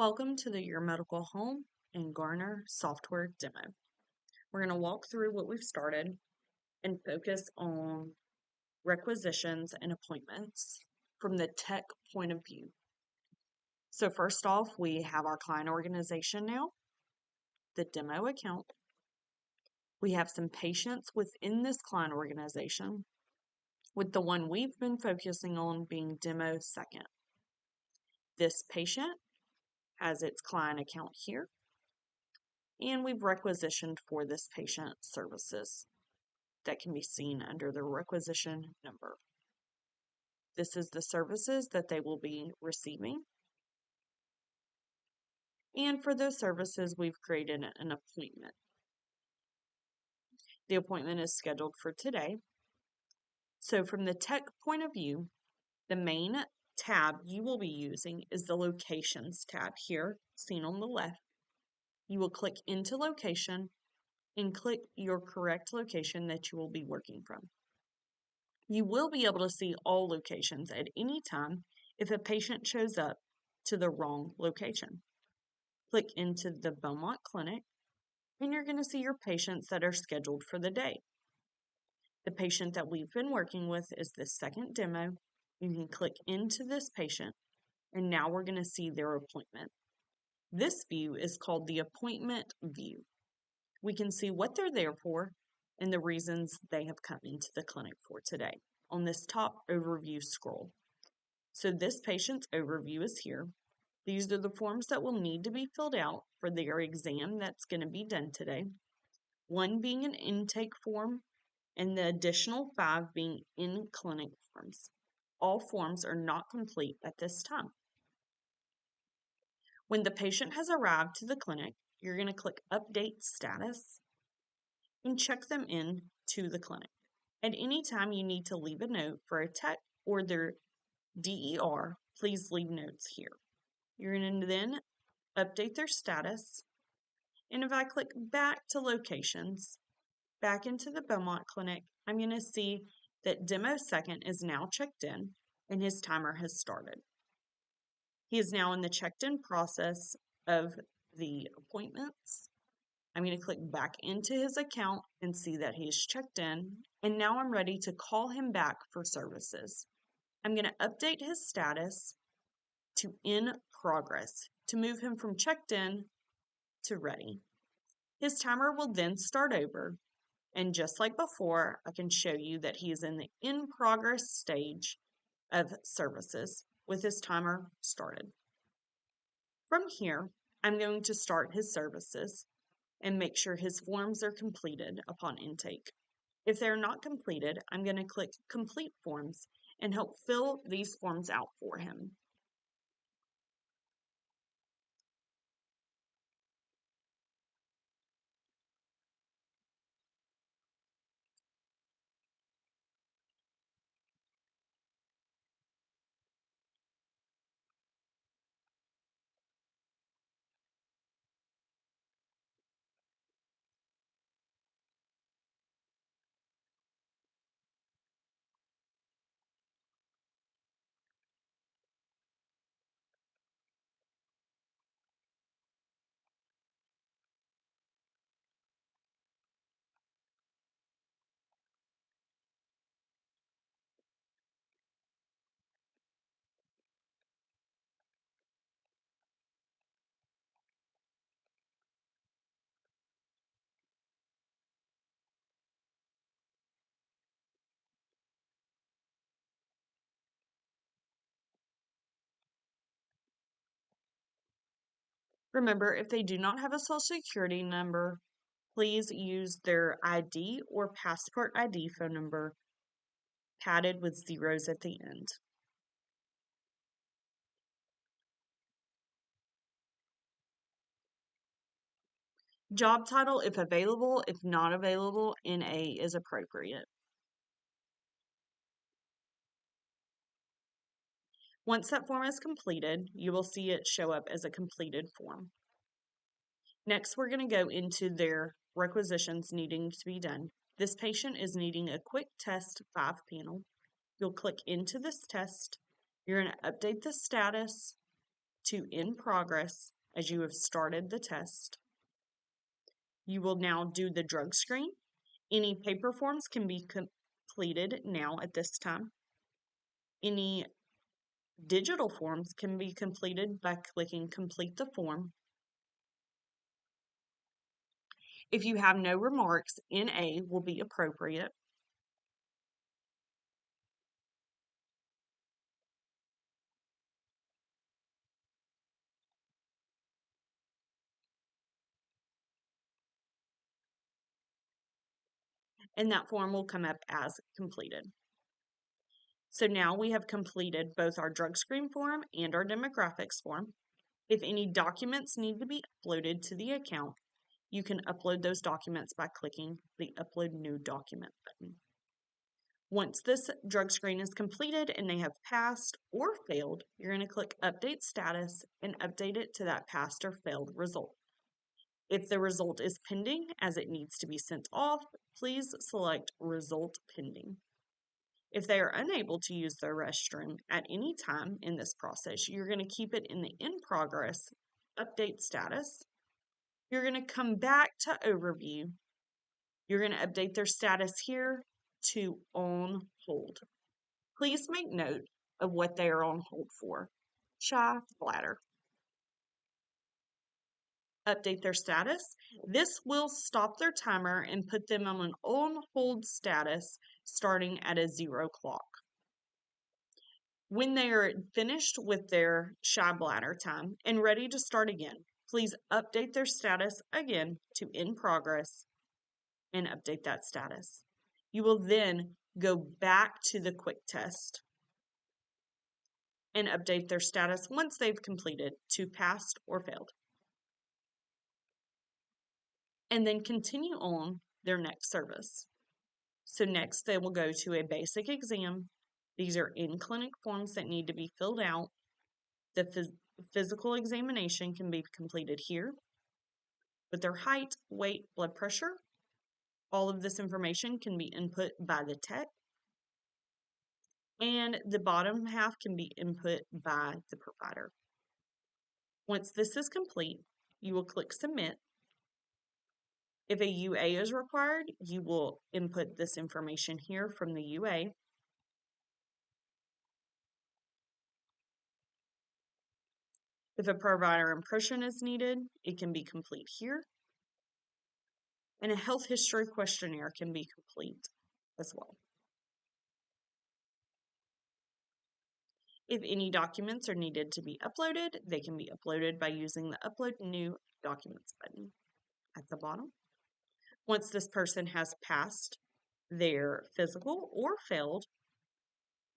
Welcome to the Your Medical Home and Garner software demo. We're going to walk through what we've started and focus on requisitions and appointments from the tech point of view. So first off, we have our client organization now, the demo account. We have some patients within this client organization, with the one we've been focusing on being demo second. This patient has its client account here, and we've requisitioned for this patient services that can be seen under the requisition number. This is the services that they will be receiving. And for those services, we've created an appointment. The appointment is scheduled for today. So from the tech point of view, the main tab you will be using is the Locations tab here, seen on the left. You will click into Location and click your correct location that you will be working from. You will be able to see all locations at any time if a patient shows up to the wrong location. Click into the Beaumont Clinic, and you're going to see your patients that are scheduled for the day. The patient that we've been working with is the second demo. You can click into this patient, and now we're going to see their appointment. This view is called the appointment view. We can see what they're there for and the reasons they have come into the clinic for today on this top overview scroll. So this patient's overview is here. These are the forms that will need to be filled out for their exam that's going to be done today. One being an intake form and the additional 5 being in-clinic forms. All forms are not complete at this time. When the patient has arrived to the clinic, you're going to click Update Status and check them in to the clinic. At any time you need to leave a note for a tech or their DER, please leave notes here. You're going to then update their status. And if I click back to locations, back into the Beaumont Clinic, I'm going to see that Demo Second is now checked in and his timer has started. He is now in the checked in process of the appointments. I'm going to click back into his account and see that he's checked in. And now I'm ready to call him back for services. I'm going to update his status to in progress to move him from checked in to ready. His timer will then start over, and just like before, I can show you that he is in the in progress stage of services with his timer started. From here, I'm going to start his services and make sure his forms are completed upon intake. If they're not completed, I'm going to click Complete Forms and help fill these forms out for him. Remember, if they do not have a social security number, please use their ID or passport ID phone number padded with zeros at the end. Job title, if available. If not available, NA is appropriate. Once that form is completed, you will see it show up as a completed form. Next, we're going to go into their requisitions needing to be done. This patient is needing a quick test 5 panel. You'll click into this test. You're going to update the status. to in progress as you have started the test. You will now do the drug screen. Any paper forms can be completed now at this time. Any digital forms can be completed by clicking complete the form. If you have no remarks, NA will be appropriate. And that form will come up as completed. So now we have completed both our drug screen form and our demographics form. If any documents need to be uploaded to the account, you can upload those documents by clicking the Upload New Document button. Once this drug screen is completed and they have passed or failed, you're going to click Update Status and update it to that passed or failed result. If the result is pending as it needs to be sent off, please select Result Pending. If they are unable to use their restroom at any time in this process, you're going to keep it in the In Progress Update Status. You're going to come back to Overview. You're going to update their status here to On Hold. Please make note of what they are on hold for. Shy bladder. Update their status. This will stop their timer and put them on an on hold status starting at a 0 clock. When they are finished with their shy bladder time and ready to start again, please update their status again to In Progress and update that status. You will then go back to the quick test and update their status once they've completed to passed or failed. And then continue on their next service. So next they will go to a basic exam. These are in-clinic forms that need to be filled out. The physical examination can be completed here with their height, weight, blood pressure. All of this information can be input by the tech. And the bottom half can be input by the provider. Once this is complete, you will click Submit. If a UA is required, you will input this information here from the UA. If a provider impression is needed, it can be complete here. And a health history questionnaire can be complete as well. If any documents are needed to be uploaded, they can be uploaded by using the Upload New Documents button at the bottom. Once this person has passed their physical or failed,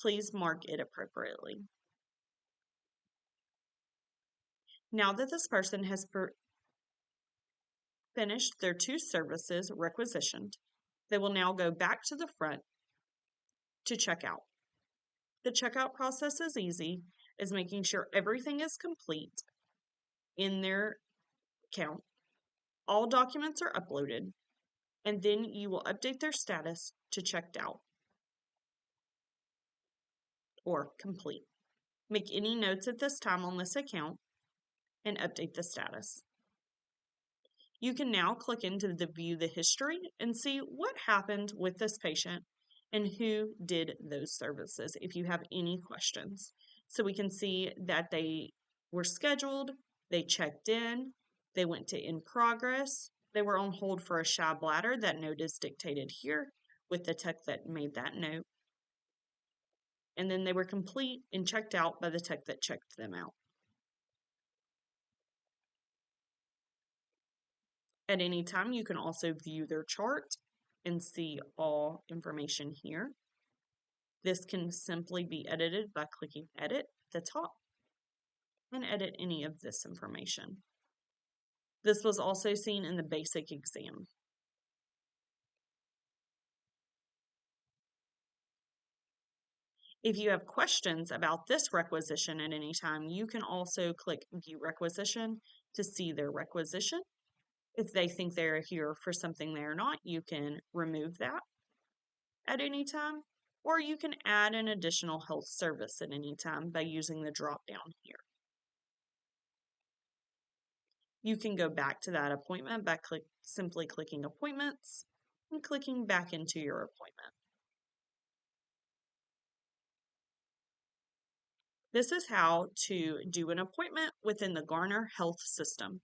please mark it appropriately. Now that this person has finished their 2 services requisitioned, they will now go back to the front to check out. The checkout process is easy, as making sure everything is complete in their account. All documents are uploaded, and then you will update their status to checked out or complete. Make any notes at this time on this account and update the status. You can now click into the View the History and see what happened with this patient and who did those services if you have any questions. So we can see that they were scheduled, they checked in, they went to In Progress, they were on hold for a shy bladder. That note is dictated here with the tech that made that note. And then they were complete and checked out by the tech that checked them out. At any time, you can also view their chart and see all information here. This can simply be edited by clicking Edit at the top and edit any of this information. This was also seen in the basic exam. If you have questions about this requisition at any time, you can also click View Requisition to see their requisition. If they think they're here for something they're not, you can remove that at any time, or you can add an additional health service at any time by using the drop down here. You can go back to that appointment by simply clicking Appointments and clicking back into your appointment. This is how to do an appointment within the Garner Health System.